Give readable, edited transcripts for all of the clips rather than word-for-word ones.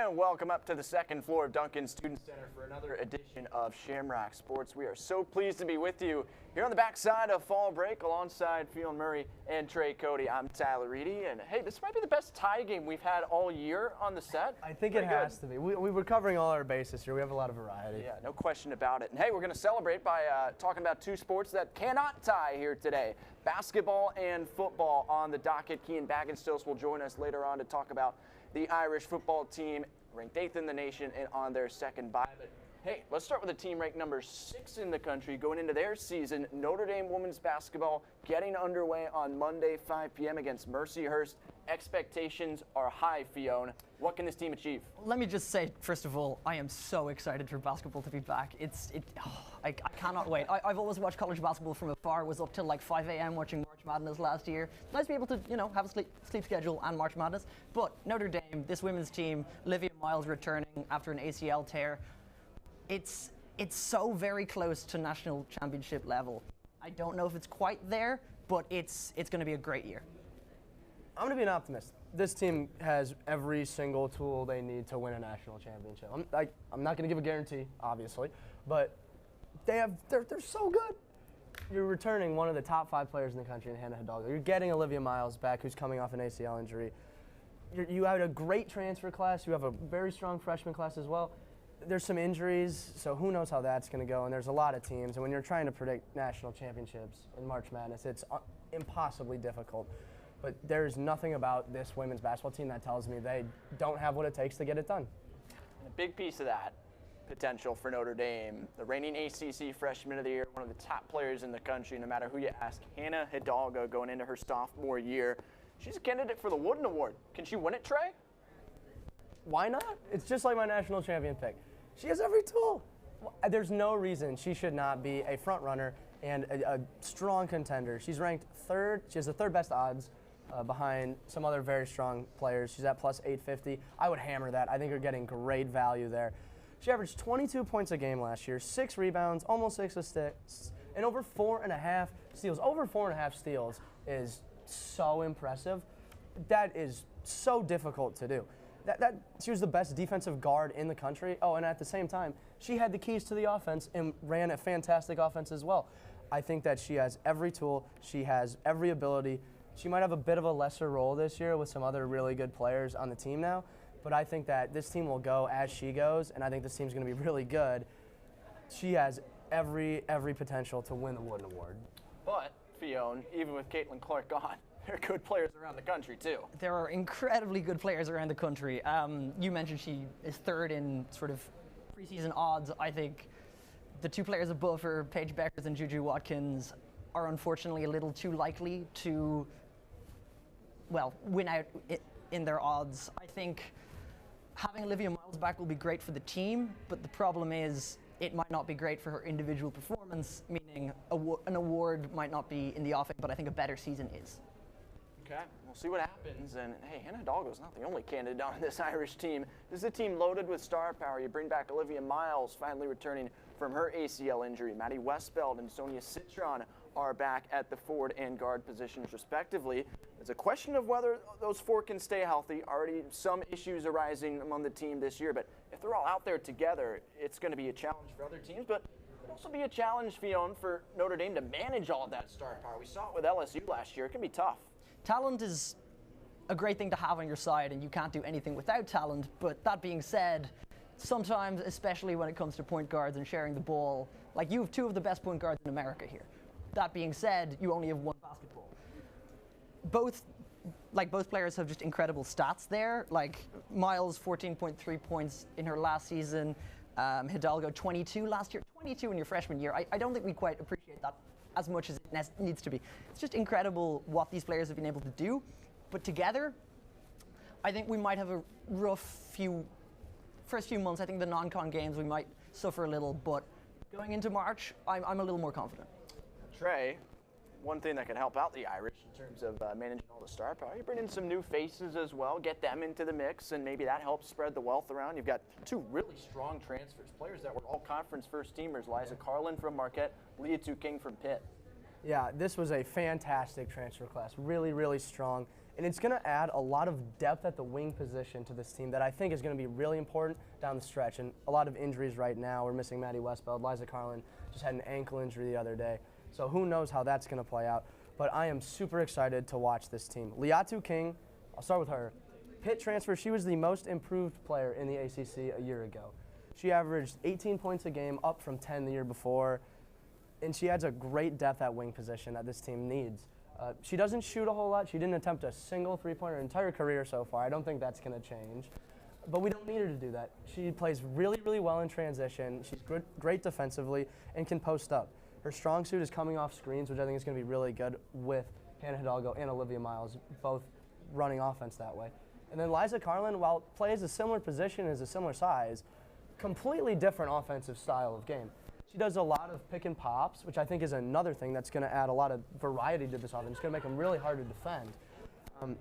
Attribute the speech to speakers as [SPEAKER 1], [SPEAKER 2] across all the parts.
[SPEAKER 1] And welcome up to the second floor of Duncan Student Center for another edition of Shamrock Sports. We are so pleased to be with you here on the backside of fall break alongside Fiona Murray and Trey Cody. I'm Tyler Reedy, and hey, this might be the best tie game we've had all year on the set.
[SPEAKER 2] I think it has to be. We were covering all our bases here. We have a lot of variety.
[SPEAKER 1] Yeah, no question about it. And hey, we're going to celebrate by talking about two sports that cannot tie here today. Basketball and football on the docket. Kean Bagenstills will join us later on to talk about the Irish football team, ranked 8th in the nation and on their second bye. But hey, let's start with a team ranked number 6 in the country going into their season. Notre Dame women's basketball getting underway on Monday, 5 p.m. against Mercyhurst. Expectations are high, Fiona. What can this team achieve?
[SPEAKER 3] Let me just say, first of all, I am so excited for basketball to be back. I cannot wait. I've always watched college basketball from afar. Was up till like 5 a.m. watching March Madness last year. It's nice to be able to, have a sleep schedule and March Madness. But Notre Dame, this women's team, Olivia Miles returning after an ACL tear. It's so very close to national championship level. I don't know if it's quite there, but it's going to be a great year.
[SPEAKER 2] I'm going to be an optimist. This team has every single tool they need to win a national championship. I'm not going to give a guarantee, obviously, but they're so good. You're returning one of the top 5 players in the country in Hannah Hidalgo. You're getting Olivia Miles back, who's coming off an ACL injury. You had a great transfer class. You have a very strong freshman class as well. There's some injuries, so who knows how that's going to go, and there's a lot of teams. And when you're trying to predict national championships in March Madness, it's impossibly difficult. But there's nothing about this women's basketball team that tells me they don't have what it takes to get it done.
[SPEAKER 1] And a big piece of that potential for Notre Dame, the reigning ACC Freshman of the Year, one of the top players in the country, no matter who you ask, Hannah Hidalgo going into her sophomore year. She's a candidate for the Wooden Award. Can she win it, Trey?
[SPEAKER 2] Why not? It's just like my national champion pick. She has every tool. There's no reason she should not be a front runner and a strong contender. She's ranked 3rd. She has the 3rd best odds behind some other very strong players. She's at plus 850. I would hammer that. I think you're getting great value there. She averaged 22 points a game last year, 6 rebounds, almost 6 assists, and over 4.5 steals. Over 4.5 steals is so impressive. That is so difficult to do. She was the best defensive guard in the country. Oh, and at the same time, she had the keys to the offense and ran a fantastic offense as well. I think that she has every tool. She has every ability. She might have a bit of a lesser role this year with some other really good players on the team now, but I think that this team will go as she goes, and I think this team's going to be really good. She has every potential to win the Wooden Award.
[SPEAKER 1] But, Fiona, even with Caitlin Clark gone, there are good players around the country, too.
[SPEAKER 3] There are incredibly good players around the country. You mentioned she is 3rd in sort of preseason odds. I think the 2 players above her, Paige Beckers and Juju Watkins, are unfortunately a little too likely to, win out in their odds. I think having Olivia Miles back will be great for the team, but the problem is it might not be great for her individual performance, meaning an award might not be in the offing, but I think a better season is.
[SPEAKER 1] Okay, we'll see what happens. And hey, Hannah Hidalgo's not the only candidate on this Irish team. This is a team loaded with star power. You bring back Olivia Miles, finally returning from her ACL injury. Maddie Westbeld and Sonia Citron are back at the forward and guard positions, respectively. It's a question of whether those 4 can stay healthy. Already some issues arising among the team this year, but if they're all out there together, it's going to be a challenge for other teams, but it'll also be a challenge, Fiona, for Notre Dame to manage all of that star power. We saw it with LSU last year. It can be tough.
[SPEAKER 3] Talent is a great thing to have on your side, and you can't do anything without talent. But that being said, sometimes, especially when it comes to point guards and sharing the ball, like you have 2 of the best point guards in America here. That being said, you only have 1 basketball. Both players have just incredible stats there. Like Miles, 14.3 points in her last season. Hidalgo, 22 last year. 22 in your freshman year. I don't think we quite appreciate that as much as it needs to be. It's just incredible what these players have been able to do. But together, I think we might have a rough first few months. I think the non-con games we might suffer a little, but going into March, I'm a little more confident.
[SPEAKER 1] Trey, one thing that can help out the Irish in terms of managing all the star power, you bring in some new faces as well, get them into the mix, and maybe that helps spread the wealth around. You've got 2 really strong transfers, players that were all conference first teamers, Liza Carlin from Marquette, Leah Tu King from Pitt.
[SPEAKER 2] Yeah, this was a fantastic transfer class, really, really strong. And it's going to add a lot of depth at the wing position to this team that I think is going to be really important down the stretch. And a lot of injuries right now. We're missing Maddie Westbeld. Liza Carlin just had an ankle injury the other day. So who knows how that's going to play out. But I am super excited to watch this team. Liatu King, I'll start with her. Pitt transfer, she was the most improved player in the ACC a year ago. She averaged 18 points a game, up from 10 the year before. And she adds a great depth at wing position that this team needs. She doesn't shoot a whole lot. She didn't attempt a single three-pointer her entire career so far. I don't think that's going to change. But we don't need her to do that. She plays really, really well in transition. She's great defensively and can post up. Her strong suit is coming off screens, which I think is going to be really good with Hannah Hidalgo and Olivia Miles, both running offense that way. And then Liza Carlin, while plays a similar position, is a similar size, completely different offensive style of game. She does a lot of pick and pops, which I think is another thing that's going to add a lot of variety to this offense. It's going to make them really hard to defend.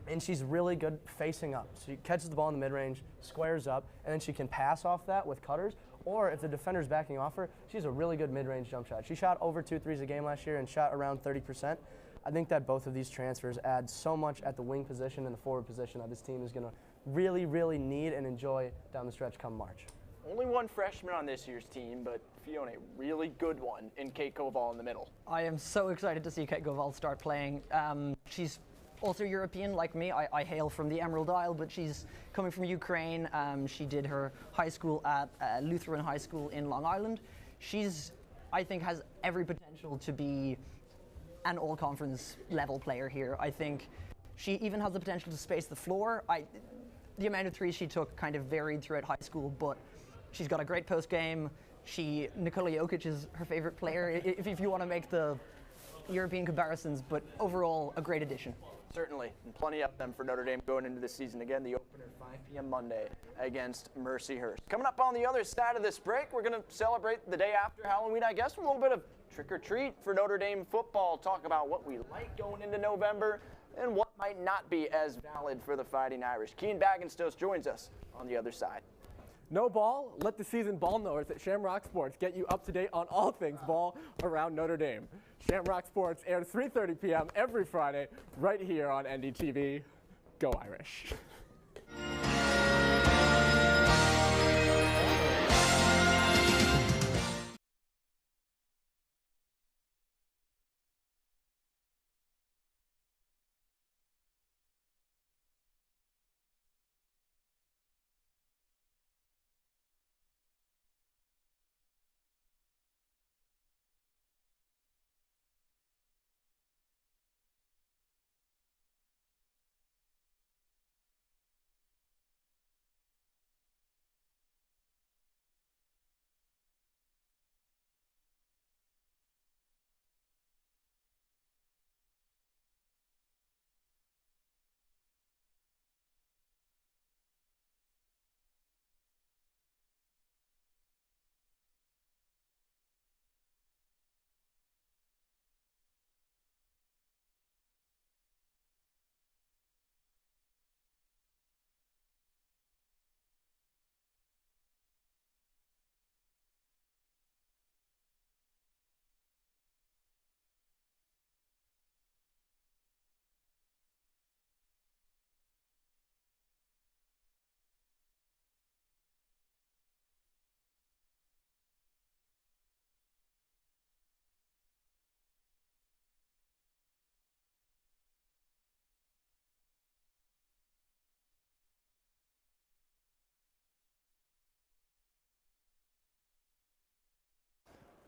[SPEAKER 2] And she's really good facing up. She catches the ball in the mid-range, squares up, and then she can pass off that with cutters. Or if the defender's backing off her, she's a really good mid-range jump shot. She shot over 2 threes a game last year and shot around 30%. I think that both of these transfers add so much at the wing position and the forward position that this team is going to really, really need and enjoy down the stretch come March.
[SPEAKER 1] Only one freshman on this year's team, but Fiona, a really good one in Kate Koval in the middle.
[SPEAKER 3] I am so excited to see Kate Koval start playing. She's also European like me. I hail from the Emerald Isle, but she's coming from Ukraine. She did her high school at Lutheran High School in Long Island. She's, I think, has every potential to be an all-conference level player here. I think she even has the potential to space the floor. The amount of threes she took kind of varied throughout high school, but she's got a great post game. Nikola Jokic is her favorite player, if you want to make the European comparisons, but overall, a great addition.
[SPEAKER 1] Certainly, and plenty of them for Notre Dame going into the season. Again, the opener 5 p.m. Monday against Mercyhurst. Coming up on the other side of this break, we're going to celebrate the day after Halloween, I guess, with a little bit of trick-or-treat for Notre Dame football. Talk about what we like going into November and what might not be as valid for the Fighting Irish. Kean Bagenstos joins us on the other side.
[SPEAKER 4] No ball? Let the seasoned ball knowers at Shamrock Sports get you up to date on all things ball around Notre Dame. Shamrock Sports airs 3:30 p.m. every Friday right here on NDTV. Go Irish.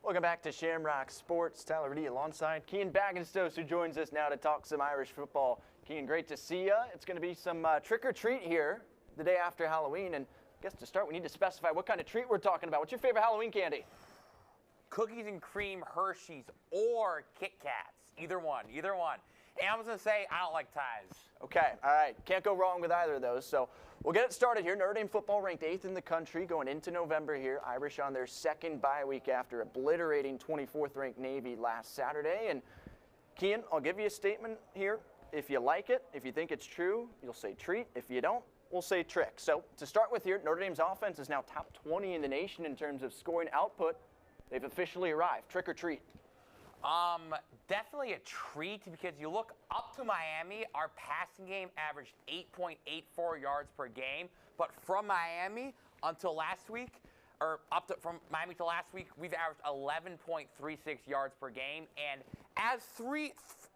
[SPEAKER 1] Welcome back to Shamrock Sports. Tyler Reddy alongside Kean Bagenstos, who joins us now to talk some Irish football. Kean, great to see you. It's going to be some trick-or-treat here the day after Halloween. And I guess to start, we need to specify what kind of treat we're talking about. What's your favorite Halloween candy?
[SPEAKER 5] Cookies and cream Hershey's or Kit Kats. Either one, either one. And I was going to say, I don't like ties.
[SPEAKER 1] Okay, all right. Can't go wrong with either of those. So we'll get it started here. Notre Dame football ranked 8th in the country going into November here. Irish on their second bye week after obliterating 24th ranked Navy last Saturday. And Kean, I'll give you a statement here. If you like it, if you think it's true, you'll say treat. If you don't, we'll say trick. So to start with here, Notre Dame's offense is now top 20 in the nation in terms of scoring output. They've officially arrived. Trick or treat?
[SPEAKER 5] Definitely a treat because you look up to Miami, our passing game averaged 8.84 yards per game. But from Miami until last week, or from Miami to last week, we've averaged 11.36 yards per game. And as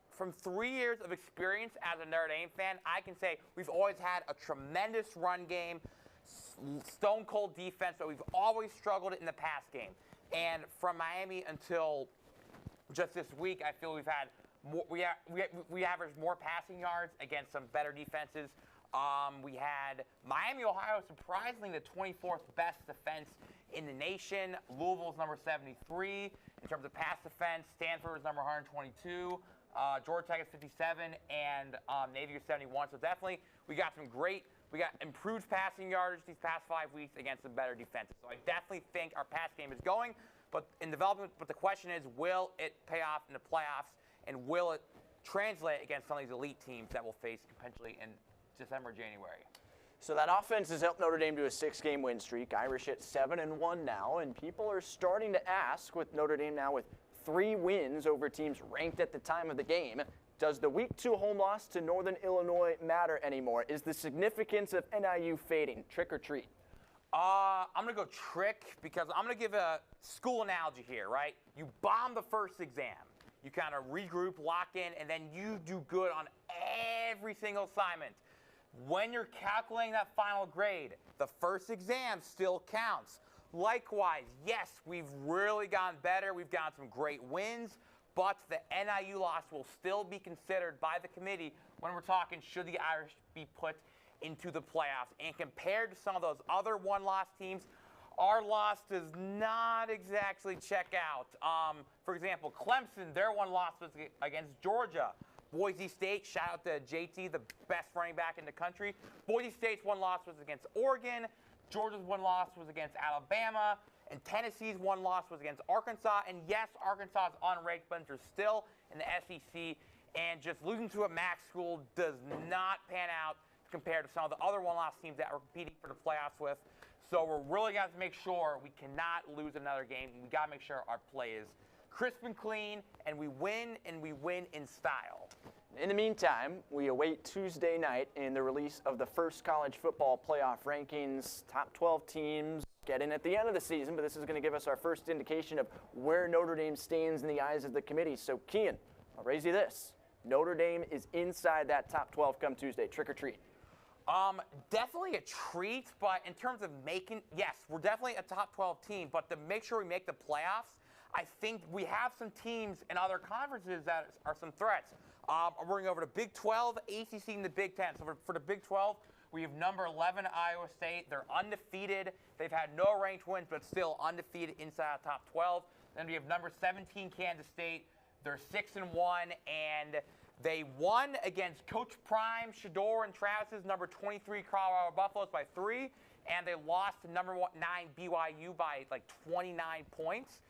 [SPEAKER 5] from 3 years of experience as a Notre Dame fan, I can say we've always had a tremendous run game, stone cold defense, but we've always struggled in the pass game. And from Miami until just this week, I feel we've had more, we averaged more passing yards against some better defenses. We had Miami, Ohio, surprisingly the 24th best defense in the nation. Louisville's number 73 in terms of pass defense. Stanford is number 122. Georgia Tech is 57, and Navy is 71. So definitely, we got improved passing yardage these past 5 weeks against some better defenses. So I definitely think our pass game is going, but in development. But the question is, will it pay off in the playoffs, and will it translate against some of these elite teams that we'll face potentially in December, January?
[SPEAKER 1] So that offense has helped Notre Dame to a 6-game win streak. Irish at 7-1 now, and people are starting to ask, with Notre Dame now with 3 wins over teams ranked at the time of the game, does the Week 2 home loss to Northern Illinois matter anymore? Is the significance of NIU fading? Trick or treat?
[SPEAKER 5] I'm going to go trick because I'm going to give a school analogy here, right? You bomb the first exam. You kind of regroup, lock in, and then you do good on every single assignment. When you're calculating that final grade, the first exam still counts. Likewise, yes, we've really gotten better. We've gotten some great wins, but the NIU loss will still be considered by the committee when we're talking should the Irish be put into the playoffs. And compared to some of those other one-loss teams, our loss does not exactly check out. For example, Clemson, their one loss was against Georgia. Boise State, shout out to JT, the best running back in the country. Boise State's one loss was against Oregon. Georgia's one loss was against Alabama. And Tennessee's one loss was against Arkansas. And yes, Arkansas is unranked, but they're still in the SEC. And just losing to a MAC school does not pan out compared to some of the other one-loss teams that we're competing for the playoffs with. So we're really going to have to make sure we cannot lose another game. We got to make sure our play is crisp and clean, and we win in style.
[SPEAKER 1] In the meantime, we await Tuesday night in the release of the first college football playoff rankings. Top 12 teams get in at the end of the season, but this is going to give us our first indication of where Notre Dame stands in the eyes of the committee. So, Kian, I'll raise you this. Notre Dame is inside that top 12 come Tuesday. Trick or treat?
[SPEAKER 5] Definitely a treat, but in terms of yes, we're definitely a top 12 team, but to make sure we make the playoffs, I think we have some teams in other conferences that are some threats. We're going over to Big 12, ACC, and the Big 10. So for the Big 12, we have number 11, Iowa State. They're undefeated. They've had no ranked wins, but still undefeated inside the top 12. Then we have number 17, Kansas State. They're 6-1, and they won against Coach Prime, Shador, and Travis's number 23 Colorado Buffaloes by 3, and they lost to number 9 BYU by like 29 points.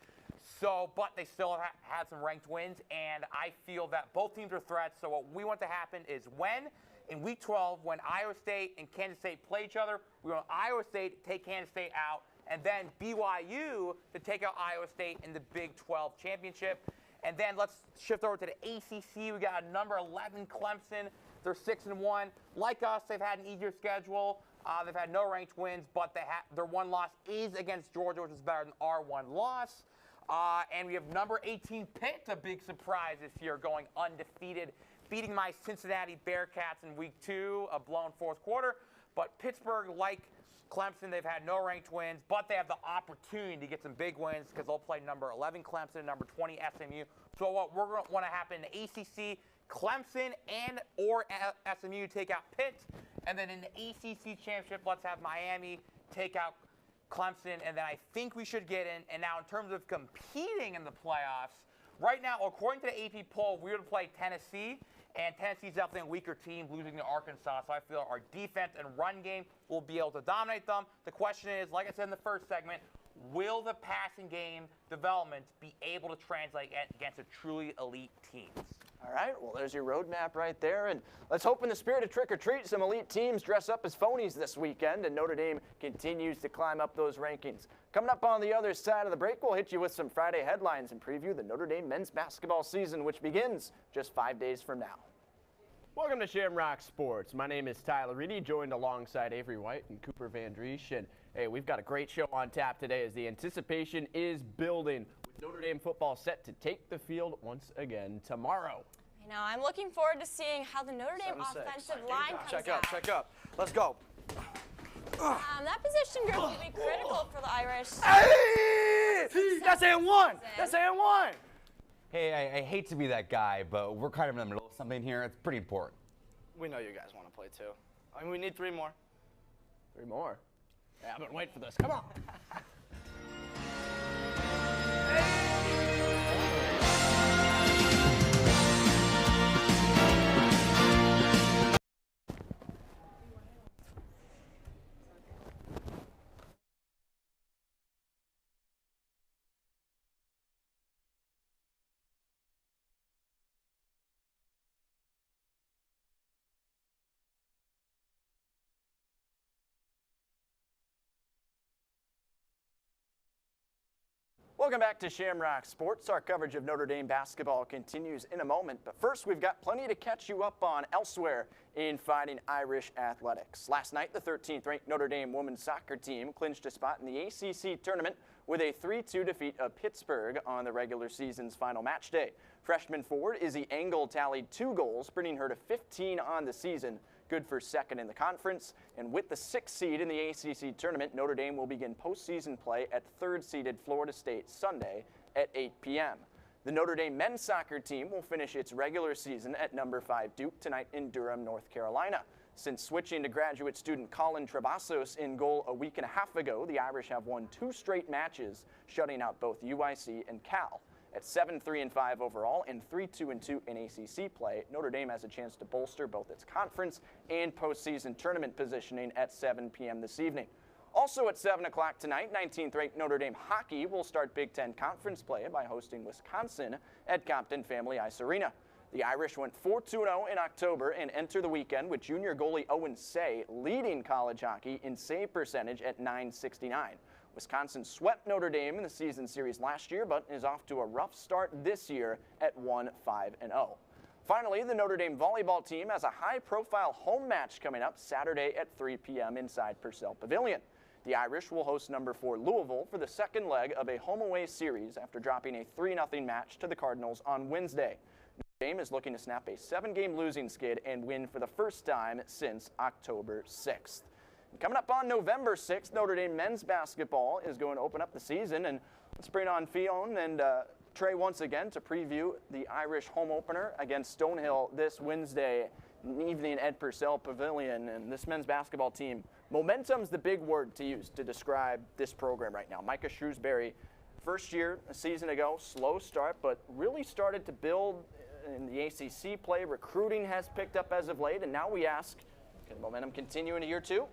[SPEAKER 5] So, but they still had some ranked wins, and I feel that both teams are threats. So what we want to happen is in Week 12, when Iowa State and Kansas State play each other, we want Iowa State to take Kansas State out, and then BYU to take out Iowa State in the Big 12 championship. And then let's shift over to the ACC. We got number 11 Clemson. They're 6-1. Like us, they've had an easier schedule. They've had no ranked wins, but their one loss is against Georgia, which is better than our one loss. And we have number 18 Pitt, a big surprise this year, going undefeated, beating my Cincinnati Bearcats in Week 2, a blown fourth quarter. But Pittsburgh, like Clemson, they've had no ranked wins, but they have the opportunity to get some big wins because they'll play number 11 Clemson, number 20 SMU. So what we're going to want to happen in the ACC, Clemson and or SMU take out Pitt, and then in the ACC championship, let's have Miami take out Clemson, and then I think we should get in. And now in terms of competing in the playoffs, right now, according to the AP poll, we would play Tennessee, and Tennessee's definitely a weaker team, losing to Arkansas. So I feel our defense and run game will be able to dominate them. The question is, like I said in the first segment, will the passing game development be able to translate against a truly elite teams?
[SPEAKER 1] All right, well, there's your roadmap right there. And let's hope in the spirit of trick-or-treat, some elite teams dress up as phonies this weekend, and Notre Dame continues to climb up those rankings. Coming up on the other side of the break, we'll hit you with some Friday headlines and preview the Notre Dame men's basketball season, which begins just 5 days from now. Welcome to Shamrock Sports. My name is Tyler Reedy, joined alongside Avery White and Cooper Van Driesch. And hey, we've got a great show on tap today as the anticipation is building, with Notre Dame football set to take the field once again tomorrow.
[SPEAKER 6] I know. I'm looking forward to seeing how the Notre Dame offensive line comes out.
[SPEAKER 1] Check up. Let's go.
[SPEAKER 6] That position group will be critical for the Irish.
[SPEAKER 1] Hey! That's and one. That's and one.
[SPEAKER 7] Hey, I hate to be that guy, but we're kind of in the middle of something here. It's pretty important.
[SPEAKER 8] We know you guys want to play too. I mean, we need 3 more.
[SPEAKER 1] 3 more? Yeah, I've been waiting for this. Come on. Welcome back to Shamrock Sports. Our coverage of Notre Dame basketball continues in a moment, but first we've got plenty to catch you up on elsewhere in Fighting Irish athletics. Last night, the 13th ranked Notre Dame women's soccer team clinched a spot in the ACC tournament with a 3-2 defeat of Pittsburgh on the regular season's final match day. Freshman forward Izzy Engel tallied 2 goals, bringing her to 15 on the season. Good for second in the conference, and with the 6th seed in the ACC tournament, Notre Dame will begin postseason play at 3rd-seeded Florida State Sunday at 8 p.m. The Notre Dame men's soccer team will finish its regular season at number 5 Duke tonight in Durham, North Carolina. Since switching to graduate student Colin Travassos in goal a week and a half ago, the Irish have won 2 straight matches, shutting out both UIC and Cal. At 7-3-5 overall and 3-2-2 in ACC play, Notre Dame has a chance to bolster both its conference and postseason tournament positioning at 7 p.m. this evening. Also at 7 o'clock tonight, 19th-ranked Notre Dame hockey will start Big Ten conference play by hosting Wisconsin at Compton Family Ice Arena. The Irish went 4-2-0 in October and enter the weekend with junior goalie Owen Say leading college hockey in save percentage at .969. Wisconsin swept Notre Dame in the season series last year, but is off to a rough start this year at 1-5-0. Finally, the Notre Dame volleyball team has a high-profile home match coming up Saturday at 3 p.m. inside Purcell Pavilion. The Irish will host number 4 Louisville for the second leg of a home-away series after dropping a 3-0 match to the Cardinals on Wednesday. Notre Dame is looking to snap a 7-game losing skid and win for the first time since October 6th. Coming up on November 6th, Notre Dame men's basketball is going to open up the season, and let's bring on Fionn and Trey once again to preview the Irish home opener against Stonehill this Wednesday evening at Purcell Pavilion. And this men's basketball team, momentum's the big word to use to describe this program right now. Micah Shrewsbury, first year a season ago, slow start, but really started to build in the ACC play. Recruiting has picked up as of late, and now we ask, can the momentum continue into year 2?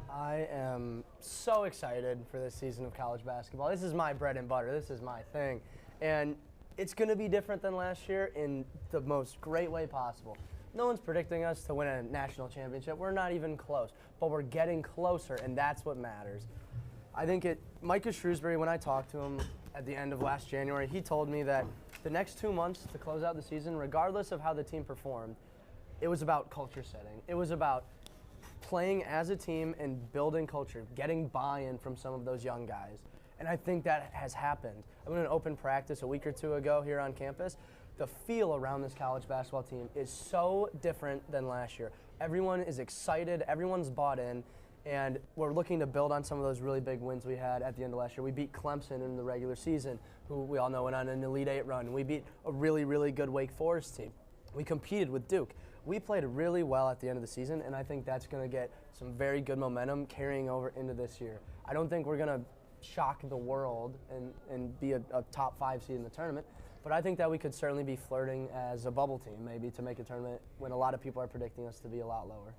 [SPEAKER 2] I am so excited for this season of college basketball. This is my bread and butter. This is my thing. And it's going to be different than last year in the most great way possible. No one's predicting us to win a national championship. We're not even close, but we're getting closer, and that's what matters. I think Micah Shrewsbury, when I talked to him at the end of last January, he told me that the next 2 months to close out the season, regardless of how the team performed, it was about culture setting. It was about playing as a team and building culture, getting buy-in from some of those young guys. And I think that has happened. I went to an open practice a week or 2 ago here on campus. The feel around this college basketball team is so different than last year. Everyone is excited, everyone's bought in, and we're looking to build on some of those really big wins we had at the end of last year. We beat Clemson in the regular season, who we all know went on an Elite 8 run. We beat a really, really good Wake Forest team. We competed with Duke. We played really well at the end of the season, and I think that's going to get some very good momentum carrying over into this year. I don't think we're going to shock the world and be a top 5 seed in the tournament, but I think that we could certainly be flirting as a bubble team, maybe, to make a tournament when a lot of people are predicting us to be a lot lower.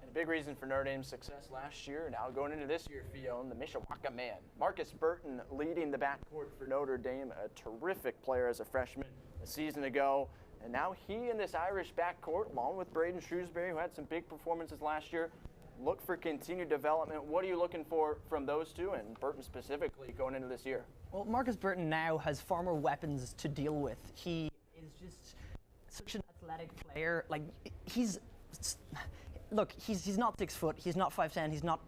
[SPEAKER 1] And a big reason for Notre Dame's success last year, now going into this year, Fionn, the Mishawaka man. Marcus Burton leading the backcourt for Notre Dame, a terrific player as a freshman a season ago. And now he and this Irish backcourt, along with Braden Shrewsbury, who had some big performances last year, look for continued development. What are you looking for from those two, and Burton specifically, going into this year?
[SPEAKER 3] Well, Marcus Burton now has far more weapons to deal with. He is just such an athletic player. Like, he's not 6 foot. He's not 5'10".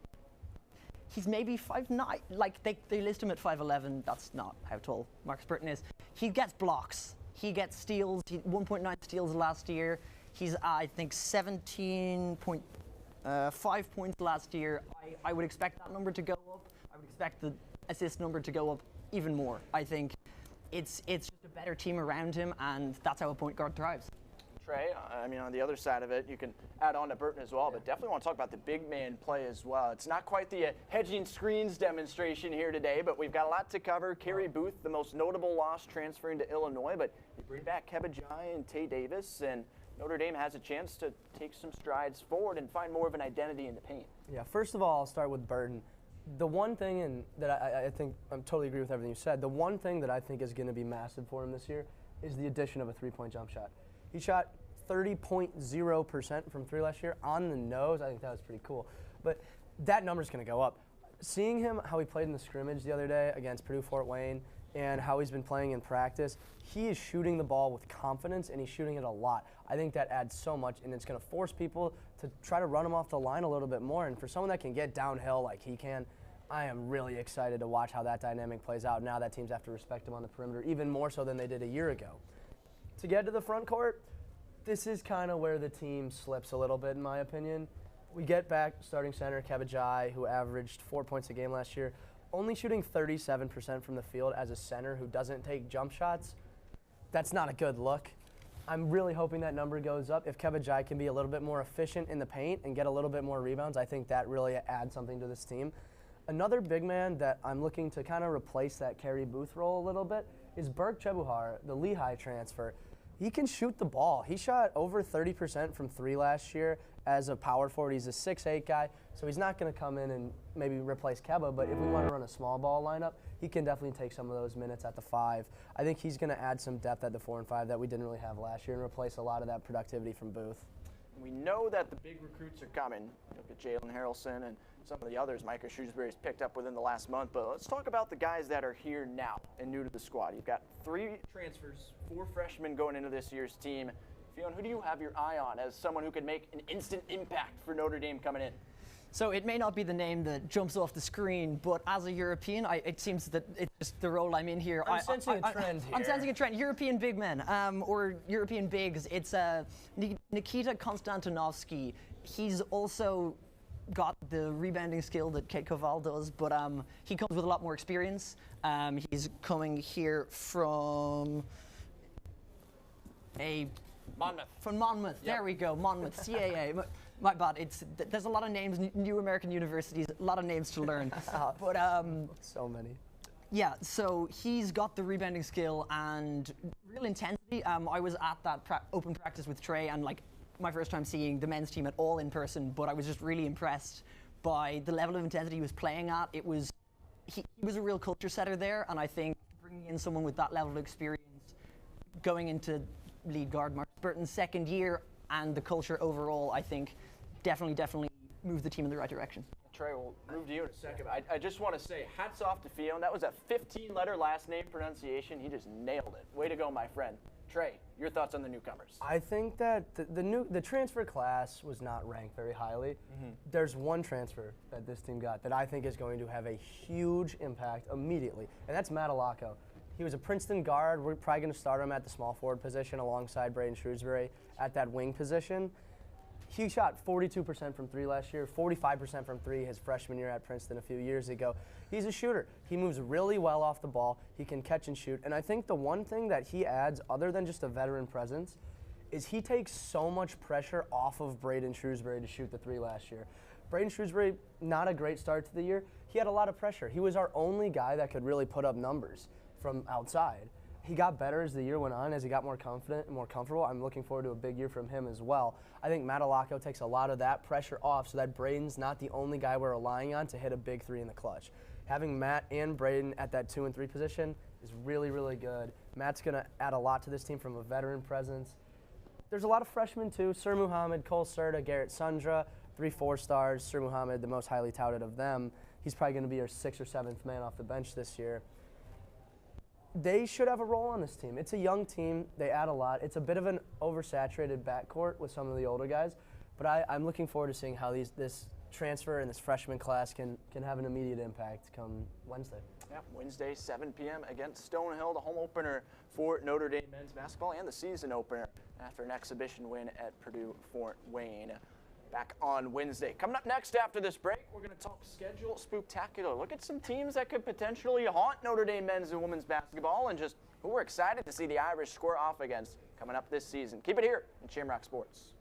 [SPEAKER 3] He's maybe 5'9". Like, they list him at 5'11". That's not how tall Marcus Burton is. He gets blocks. He gets steals. 1.9 steals last year. He's, I think, 17.5 points last year. I would expect that number to go up. I would expect the assist number to go up even more. I think it's just a better team around him, and that's how a point guard thrives.
[SPEAKER 1] Trey, I mean, on the other side of it, you can add on to Burton as well, but definitely want to talk about the big man play as well. It's not quite the hedging screens demonstration here today, but we've got a lot to cover. Kerry Booth, the most notable loss, transferring to Illinois, but you bring back Keba Jai and Tay Davis, and Notre Dame has a chance to take some strides forward and find more of an identity in the paint.
[SPEAKER 2] Yeah, first of all, I'll start with Burton. The one thing, and that I think I totally agree with everything you said, the one thing that I think is going to be massive for him this year is the addition of a three-point jump shot. He shot 30.0% from three last year on the nose. I think that was pretty cool. But that number's going to go up. Seeing him, how he played in the scrimmage the other day against Purdue Fort Wayne, and how he's been playing in practice, he is shooting the ball with confidence, and he's shooting it a lot. I think that adds so much, and it's going to force people to try to run him off the line a little bit more. And for someone that can get downhill like he can, I am really excited to watch how that dynamic plays out. Now that teams have to respect him on the perimeter even more so than they did a year ago. To get to the front court, this is kind of where the team slips a little bit, in my opinion. We get back starting center Keba Jai, who averaged 4 points a game last year, only shooting 37% from the field as a center who doesn't take jump shots. That's not a good look. I'm really hoping that number goes up. If Keba Jai can be a little bit more efficient in the paint and get a little bit more rebounds, I think that really adds something to this team. Another big man that I'm looking to kind of replace that Kerry Booth role a little bit is Burke Chebuhar, the Lehigh transfer. He can shoot the ball. He shot over 30% from three last year as a power forward. He's a 6'8" guy, so he's not going to come in and maybe replace Keba, but if we want to run a small ball lineup, he can definitely take some of those minutes at the 5. I think he's going to add some depth at the 4 and 5 that we didn't really have last year and replace a lot of that productivity from Booth.
[SPEAKER 1] We know that the big recruits are coming. Look at Jalen Harrelson and some of the others Micah Shrewsbury's picked up within the last month, but let's talk about the guys that are here now and new to the squad. You've got 3 transfers, 4 freshmen going into this year's team. Fiona, who do you have your eye on as someone who could make an instant impact for Notre Dame coming in?
[SPEAKER 3] So it may not be the name that jumps off the screen, but as a European, it seems that it's just the role I'm in here.
[SPEAKER 2] I'm sensing a trend here.
[SPEAKER 3] I'm sensing a trend. European big men, or European bigs. It's Nikita Konstantinovsky. He's also got the rebounding skill that Kate Koval does, but he comes with a lot more experience. He's coming here from
[SPEAKER 5] Monmouth.
[SPEAKER 3] From Monmouth. Yep. There we go. Monmouth. CAA. My bad. There's a lot of names. New American universities. A lot of names to learn. But
[SPEAKER 2] so many.
[SPEAKER 3] Yeah. So he's got the rebounding skill and real intensity. I was at that open practice with Trey, and like my first time seeing the men's team at all in person. But I was just really impressed by the level of intensity he was playing at. He was a real culture setter there, and I think bringing in someone with that level of experience, going into lead guard Marcus Burton's second year, and the culture overall, I think definitely moved the team in the right direction.
[SPEAKER 1] Trey, we'll move to you in a second. I just want to say hats off to Fiona. That was a 15-letter last name pronunciation. He just nailed it. Way to go, my friend. Trey, your thoughts on the newcomers?
[SPEAKER 2] I think that the transfer class was not ranked very highly. Mm-hmm. There's one transfer that this team got that I think is going to have a huge impact immediately, and that's Matt Alaco. He was a Princeton guard. We're probably going to start him at the small forward position alongside Braden Shrewsbury at that wing position. He shot 42% from three last year, 45% from three his freshman year at Princeton a few years ago. He's a shooter. He moves really well off the ball. He can catch and shoot. And I think the one thing that he adds, other than just a veteran presence, is he takes so much pressure off of Braden Shrewsbury to shoot the 3 last year. Braden Shrewsbury, not a great start to the year. He had a lot of pressure. He was our only guy that could really put up numbers from outside. he got better as the year went on, as he got more confident and more comfortable. I'm looking forward to a big year from him as well. I think Matalako takes a lot of that pressure off so that Braden's not the only guy we're relying on to hit a big three in the clutch. Having Matt and Braden at that 2 and 3 position is really, really good. Matt's going to add a lot to this team from a veteran presence. There's a lot of freshmen too. Sir Muhammad, Cole Serta, Garrett Sundra, 3 4-stars. Sir Muhammad, the most highly touted of them. He's probably going to be our 6th or 7th man off the bench this year. They should have a role on this team. It's a young team. They add a lot. It's a bit of an oversaturated backcourt with some of the older guys, but I'm looking forward to seeing how this transfer and this freshman class can have an immediate impact come Wednesday.
[SPEAKER 1] Yeah, Wednesday, 7 p.m. against Stonehill, the home opener for Notre Dame men's basketball and the season opener after an exhibition win at Purdue-Fort Wayne. Back on Wednesday. Coming up next after this break, we're going to talk schedule spooktacular. Look at some teams that could potentially haunt Notre Dame men's and women's basketball and just who we're excited to see the Irish square off against coming up this season. Keep it here in Shamrock Sports.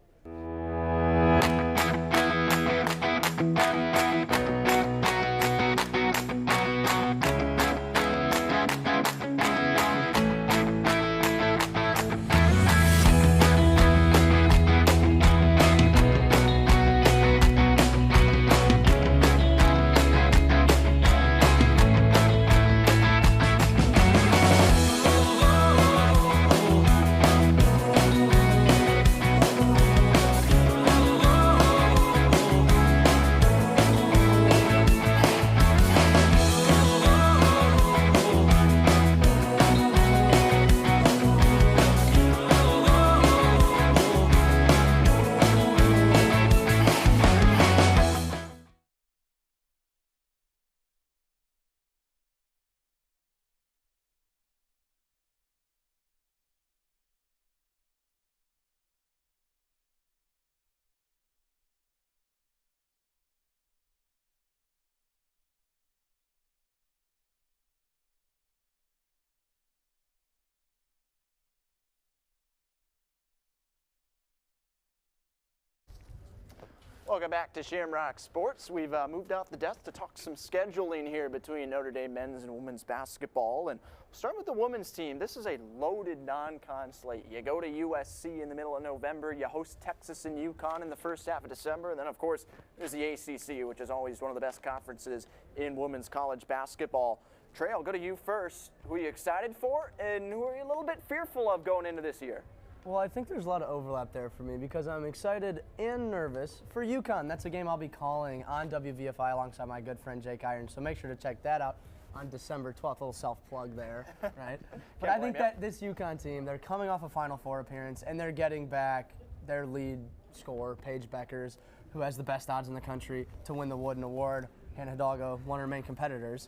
[SPEAKER 1] Welcome back to Shamrock Sports. We've moved out the desk to talk some scheduling here between Notre Dame men's and women's basketball. And starting with the women's team, this is a loaded non-con slate. You go to USC in the middle of November. You host Texas and UConn in the first half of December. And then, of course, there's the ACC, which is always one of the best conferences in women's college basketball. Trey, I'll go to you first. Who are you excited for, and who are you a little bit fearful of going into this year?
[SPEAKER 2] Well, I think there's a lot of overlap there for me because I'm excited and nervous for UConn. That's a game I'll be calling on WVFI alongside my good friend Jake Irons, so make sure to check that out on December 12th. A little self-plug there, right? But I think that this UConn team, they're coming off a Final Four appearance, and they're getting back their lead scorer, Paige Beckers, who has the best odds in the country to win the Wooden Award. Hannah Hidalgo, one of her main competitors.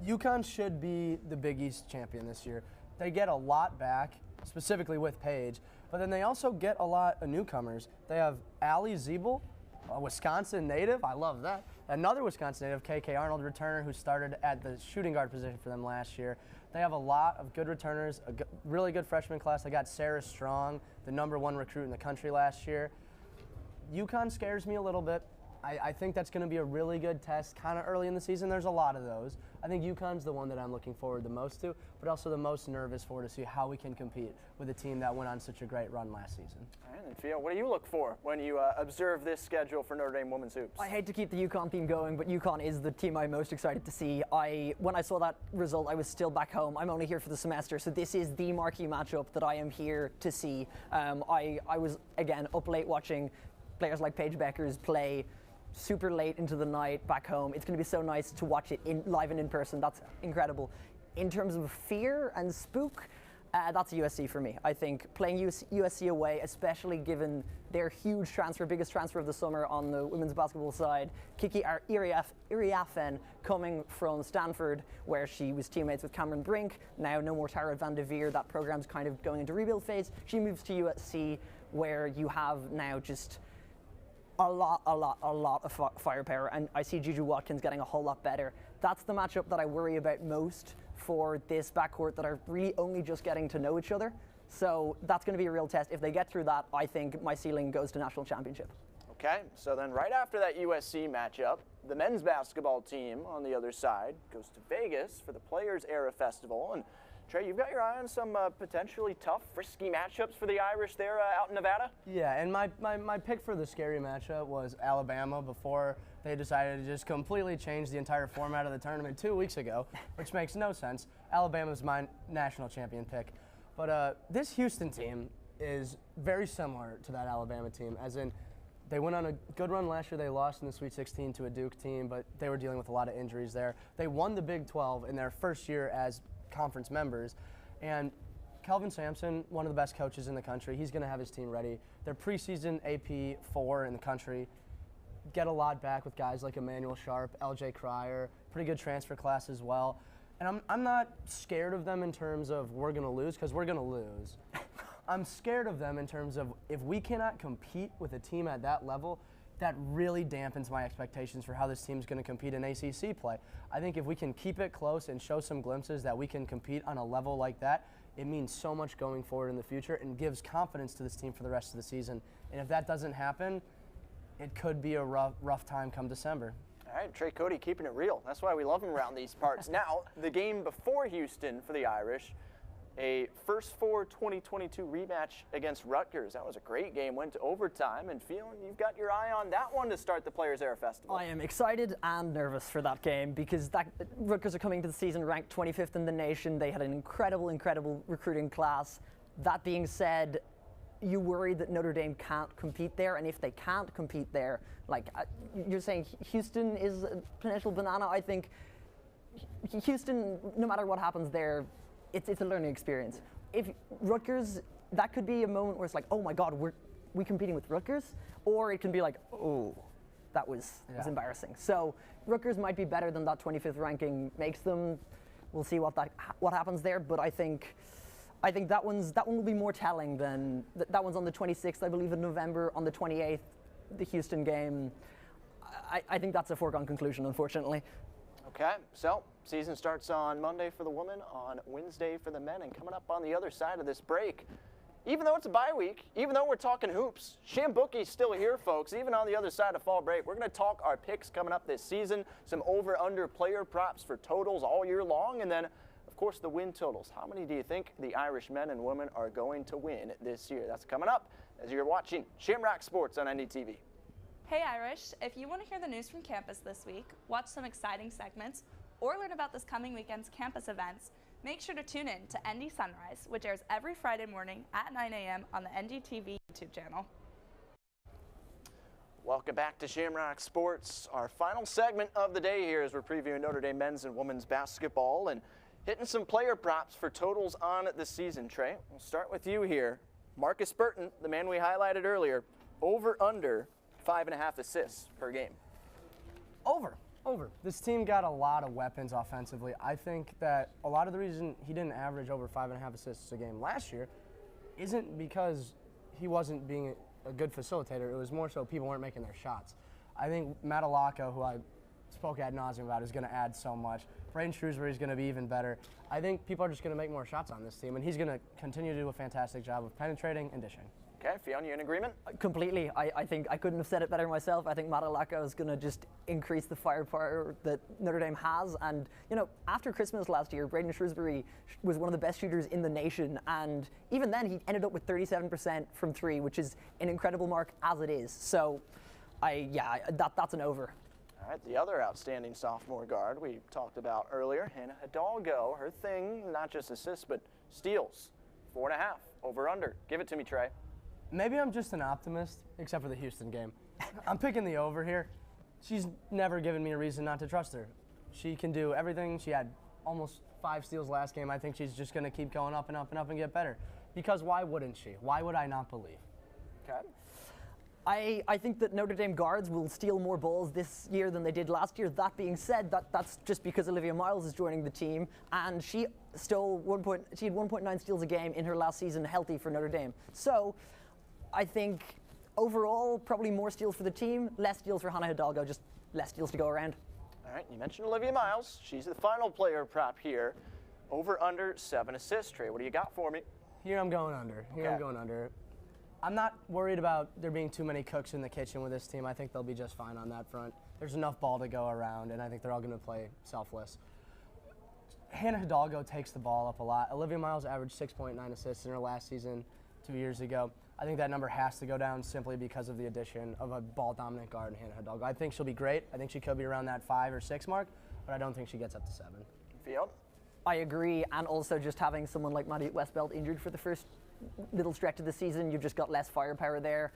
[SPEAKER 2] UConn should be the Big East champion this year. They get a lot back, specifically with Paige, but then they also get a lot of newcomers. They have Allie Ziebel, a Wisconsin native. I love that. Another Wisconsin native, KK Arnold, returner who started at the shooting guard position for them last year. They have a lot of good returners, a really good freshman class. They got Sarah Strong, the #1 recruit in the country last year. UConn scares me a little bit. I think that's going to be a really good test kind of early in the season. There's a lot of those. I think UConn's the one that I'm looking forward the most to, but also the most nervous for to see how we can compete with a team that went on such a great run last season.
[SPEAKER 1] All right, and Theo, what do you look for when you observe this schedule for Notre Dame women's hoops?
[SPEAKER 3] I hate to keep the UConn theme going, but UConn is the team I'm most excited to see. When I saw that result, I was still back home. I'm only here for the semester, so this is the marquee matchup that I am here to see. I was, again, up late watching players like Paige Beckers play super late into the night back home. It's going to be so nice to watch it live and in person. That's incredible. In terms of fear and spook, that's USC for me. I think playing USC away, especially given their huge transfer, biggest transfer of the summer on the women's basketball side, Kiki Iriafen coming from Stanford, where she was teammates with Cameron Brink. Now no more Tara Van de Veer. That program's kind of going into rebuild phase. She moves to USC, where you have now just a lot of firepower, and I see Juju Watkins getting a whole lot better. That's the matchup that I worry about most for this backcourt that are really only just getting to know each other. So that's going to be a real test. If they get through that, I think my ceiling goes to national championship.
[SPEAKER 1] Okay, so then right after that USC matchup, the men's basketball team on the other side goes to Vegas for the Players Era Festival. And Trey, you've got your eye on some potentially tough, frisky matchups for the Irish there out in Nevada?
[SPEAKER 2] Yeah, and my pick for the scary matchup was Alabama before they decided to just completely change the entire format of the tournament 2 weeks ago, which makes no sense. Alabama's my national champion pick. But this Houston team is very similar to that Alabama team, as in they went on a good run last year. They lost in the Sweet 16 to a Duke team, but they were dealing with a lot of injuries there. They won the Big 12 in their first year as conference members, and Kelvin Sampson, one of the best coaches in the country, he's going to have his team ready. They're preseason AP 4 in the country. Get a lot back with guys like Emmanuel Sharp, LJ Cryer, pretty good transfer class as well. And I'm not scared of them in terms of we're going to lose, because we're going to lose. I'm scared of them in terms of if we cannot compete with a team at that level, that really dampens my expectations for how this team's going to compete in ACC play. I think if we can keep it close and show some glimpses that we can compete on a level like that, it means so much going forward in the future and gives confidence to this team for the rest of the season. And if that doesn't happen, it could be a rough time come December.
[SPEAKER 1] All right, Trey Cody keeping it real. That's why we love him around these parts. Now, the game before Houston for the Irish, a First Four 2022 rematch against Rutgers. That was a great game, went to overtime, and feeling you've got your eye on that one to start the Players Era Festival.
[SPEAKER 3] I am excited and nervous for that game because Rutgers are coming to the season ranked 25th in the nation. They had an incredible recruiting class. That being said, you worry that Notre Dame can't compete there, and if they can't compete there, like you're saying Houston is a potential banana. I think Houston, no matter what happens there, it's a learning experience. If Rutgers, that could be a moment where it's like, oh my God, we competing with Rutgers? Or it can be like, oh, that was embarrassing. So Rutgers might be better than that 25th ranking makes them. We'll see what happens there, but I think that one will be more telling than that one's on the 26th, I believe, in November. On the 28th, the Houston game. I think that's a foregone conclusion, unfortunately.
[SPEAKER 1] Okay, so season starts on Monday for the women, on Wednesday for the men, and coming up on the other side of this break, even though it's a bye week, even though we're talking hoops, Shambookie's still here, folks. Even on the other side of fall break, we're going to talk our picks coming up this season, some over-under player props for totals all year long, and then, of course, the win totals. How many do you think the Irish men and women are going to win this year? That's coming up as you're watching Shamrock Sports on NDTV.
[SPEAKER 9] Hey Irish, if you want to hear the news from campus this week, watch some exciting segments, or learn about this coming weekend's campus events, make sure to tune in to ND Sunrise, which airs every Friday morning at 9 a.m. on the NDTV YouTube channel.
[SPEAKER 1] Welcome back to Shamrock Sports. Our final segment of the day here as we're previewing Notre Dame men's and women's basketball and hitting some player props for totals on the season. Trey, we'll start with you here. Marcus Burton, the man we highlighted earlier, over/under 5.5 assists per game.
[SPEAKER 2] Over. This team got a lot of weapons offensively. I think that a lot of the reason he didn't average over 5.5 assists a game last year isn't because he wasn't being a good facilitator. It was more so people weren't making their shots. I think Matalaka, who I spoke ad nauseum about, is going to add so much. Braden Shrewsbury is going to be even better. I think people are just going to make more shots on this team, and he's going to continue to do a fantastic job of penetrating and dishing.
[SPEAKER 1] Okay, Fiona, you in agreement?
[SPEAKER 3] Completely. I think I couldn't have said it better myself. I think Matalaka is going to just increase the firepower that Notre Dame has. And, you know, after Christmas last year, Braden Shrewsbury was one of the best shooters in the nation. And even then, he ended up with 37% from three, which is an incredible mark as it is. So, that's an over.
[SPEAKER 1] All right, the other outstanding sophomore guard we talked about earlier, Hannah Hidalgo. Her thing, not just assists, but steals. 4.5, over/under. Give it to me, Trey.
[SPEAKER 2] Maybe I'm just an optimist, except for the Houston game. I'm picking the over here. She's never given me a reason not to trust her. She can do everything. She had almost 5 steals last game. I think she's just going to keep going up and up and up and get better. Because why wouldn't she? Why would I not believe?
[SPEAKER 1] Okay.
[SPEAKER 3] I think that Notre Dame guards will steal more balls this year than they did last year. That being said, that's just because Olivia Miles is joining the team, and she stole she had 1.9 steals a game in her last season healthy for Notre Dame. So I think overall, probably more steals for the team, less steals for Hannah Hidalgo, just less steals to go around.
[SPEAKER 1] All right, you mentioned Olivia Miles. She's the final player prop here. Over/under 7 assists. Trey, what do you got for me?
[SPEAKER 2] Here I'm going under. I'm going under. I'm not worried about there being too many cooks in the kitchen with this team. I think they'll be just fine on that front. There's enough ball to go around, and I think they're all going to play selfless. Hannah Hidalgo takes the ball up a lot. Olivia Miles averaged 6.9 assists in her last season 2 years ago. I think that number has to go down simply because of the addition of a ball-dominant guard in Hannah Hidalgo. I think she'll be great. I think she could be around that 5 or 6 mark, but I don't think she gets up to 7.
[SPEAKER 1] Field?
[SPEAKER 3] I agree, and also just having someone like Maddie Westbelt injured for the first little stretch of the season, you've just got less firepower there.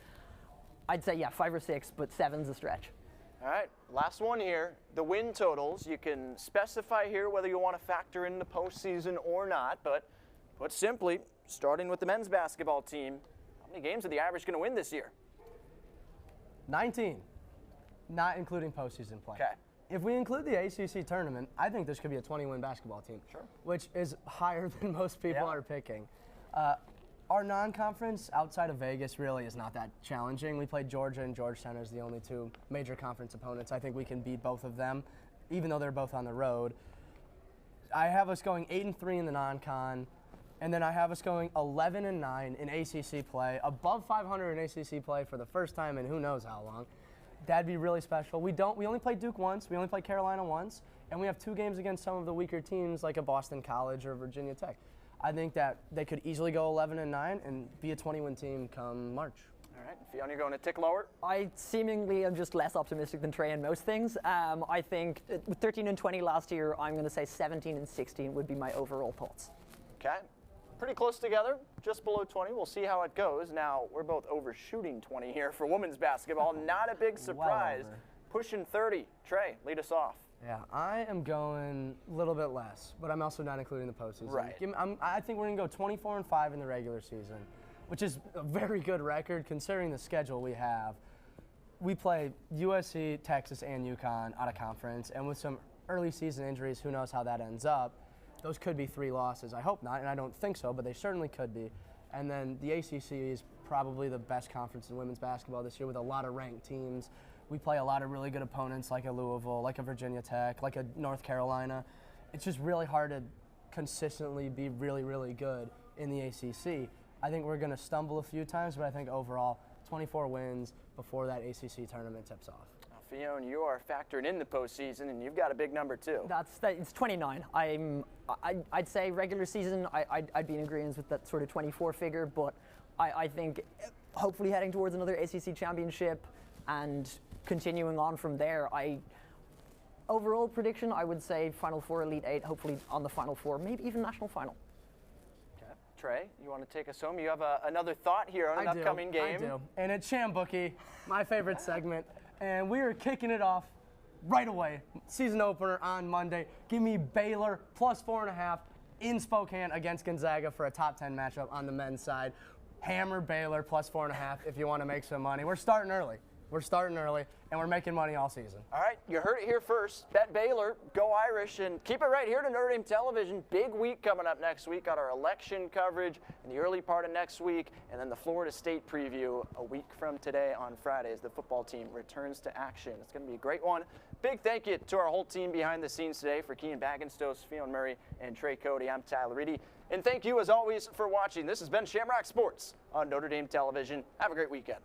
[SPEAKER 3] I'd say, yeah, 5 or 6, but 7's a stretch.
[SPEAKER 1] All right, last one here. The win totals. You can specify here whether you want to factor in the postseason or not, but put simply, starting with the men's basketball team, how many games are the Irish going to win this year?
[SPEAKER 2] 19, not including postseason play.
[SPEAKER 1] Okay.
[SPEAKER 2] If we include the ACC tournament, I think this could be a 20-win basketball team, which is higher than most people are picking. Our non-conference outside of Vegas really is not that challenging. We played Georgia and Georgetown as the only 2 major conference opponents. I think we can beat both of them, even though they're both on the road. I have us going 8-3 in the non-con, and then I have us going 11-9 in ACC play, above 500 in ACC play for the first time in who knows how long. That'd be really special. We only played Duke once, we only played Carolina once, and we have 2 games against some of the weaker teams like a Boston College or Virginia Tech. I think that they could easily go 11-9 and be a 20-win team come March.
[SPEAKER 1] All right, Fiona, you're going a tick lower?
[SPEAKER 3] I seemingly am just less optimistic than Trey in most things. I think with 13-20 last year, I'm going to say 17-16 would be my overall thoughts.
[SPEAKER 1] Okay, pretty close together, just below 20. We'll see how it goes. Now, we're both overshooting 20 here for women's basketball. Not a big surprise.
[SPEAKER 2] Well
[SPEAKER 1] Pushing 30. Trey, lead us off.
[SPEAKER 2] Yeah, I am going a little bit less, but I'm also not including the postseason.
[SPEAKER 1] Right.
[SPEAKER 2] I think we're going to go 24-5 in the regular season, which is a very good record considering the schedule we have. We play USC, Texas, and UConn out of conference, and with some early season injuries, who knows how that ends up. Those could be 3 losses. I hope not, and I don't think so, but they certainly could be. And then the ACC is probably the best conference in women's basketball this year with a lot of ranked teams. We play a lot of really good opponents like a Louisville, like a Virginia Tech, like a North Carolina. It's just really hard to consistently be really, really good in the ACC. I think we're going to stumble a few times, but I think overall 24 wins before that ACC tournament tips off.
[SPEAKER 1] Now, Fiona, you are factoring in the postseason, and you've got a big number too.
[SPEAKER 3] It's 29. I'd say regular season, I'd be in agreement with that sort of 24 figure, but I think hopefully heading towards another ACC championship and continuing on from there, overall prediction, I would say Final Four, Elite 8, hopefully on the Final Four, maybe even National Final.
[SPEAKER 1] Okay. Trey, you want to take us home? You have another thought here on an upcoming game.
[SPEAKER 2] I do. And it's Shambookie, my favorite segment. And we are kicking it off right away. Season opener on Monday. Give me Baylor plus 4.5 in Spokane against Gonzaga for a top 10 matchup on the men's side. Hammer Baylor plus 4.5 if you want to make some money. We're starting early. We're starting early, and we're making money all season.
[SPEAKER 1] All right, you heard it here first. Bet Baylor, go Irish, and keep it right here to Notre Dame Television. Big week coming up next week. Got our election coverage in the early part of next week, and then the Florida State preview a week from today on Friday as the football team returns to action. It's going to be a great one. Big thank you to our whole team behind the scenes today for Keenan Bagenstos, Fiona Murray, and Trey Cody. I'm Tyler Reedy. And thank you, as always, for watching. This has been Shamrock Sports on Notre Dame Television. Have a great weekend.